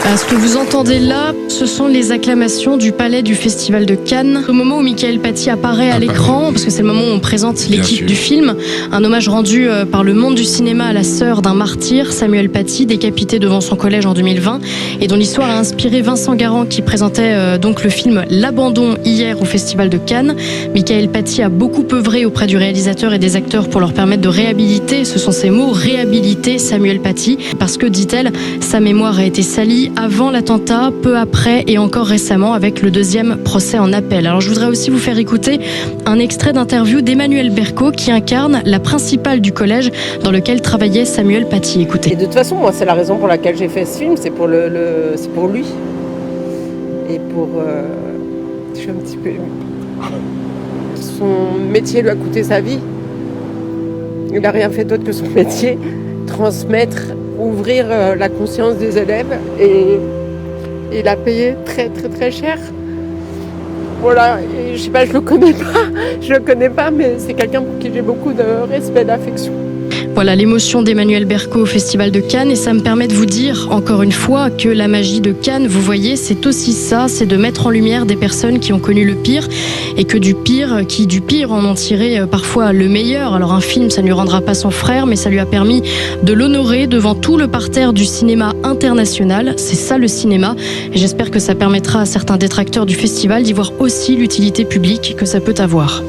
Ce que vous entendez là, ce sont les acclamations du palais du Festival de Cannes. Au moment où Michael Paty apparaît à l'écran, parce que c'est le moment où on présente l'équipe du film, un hommage rendu par le monde du cinéma à la sœur d'un martyr, Samuel Paty, décapité devant son collège en 2020, et dont l'histoire a inspiré Vincent Garand qui présentait donc le film L'Abandon hier au Festival de Cannes. Michael Paty a beaucoup œuvré auprès du réalisateur et des acteurs pour leur permettre de réhabiliter, ce sont ses mots, réhabiliter Samuel Paty, parce que, dit-elle, sa mémoire a été salie avant l'attentat, peu après et encore récemment avec le deuxième procès en appel. Alors je voudrais aussi vous faire écouter un extrait d'interview d'Emmanuelle Berco qui incarne la principale du collège dans lequel travaillait Samuel Paty. Écoutez. Et de toute façon, moi, c'est la raison pour laquelle j'ai fait ce film, c'est pour c'est pour lui. Et pour... je suis un petit peu émue. Son métier lui a coûté sa vie. Il n'a rien fait d'autre que son métier. Transmettre, ouvrir la conscience des élèves, et il a payé très très très cher. Voilà, et je sais pas, je le connais pas, mais c'est quelqu'un pour qui j'ai beaucoup de respect, d'affection. Voilà l'émotion d'Emmanuelle Berco au Festival de Cannes, et ça me permet de vous dire encore une fois que la magie de Cannes, vous voyez, c'est aussi ça, c'est de mettre en lumière des personnes qui ont connu le pire, et que du pire en ont tiré parfois le meilleur. Alors un film, ça ne lui rendra pas son frère, mais ça lui a permis de l'honorer devant tout le parterre du cinéma international. C'est ça le cinéma, et j'espère que ça permettra à certains détracteurs du festival d'y voir aussi l'utilité publique que ça peut avoir.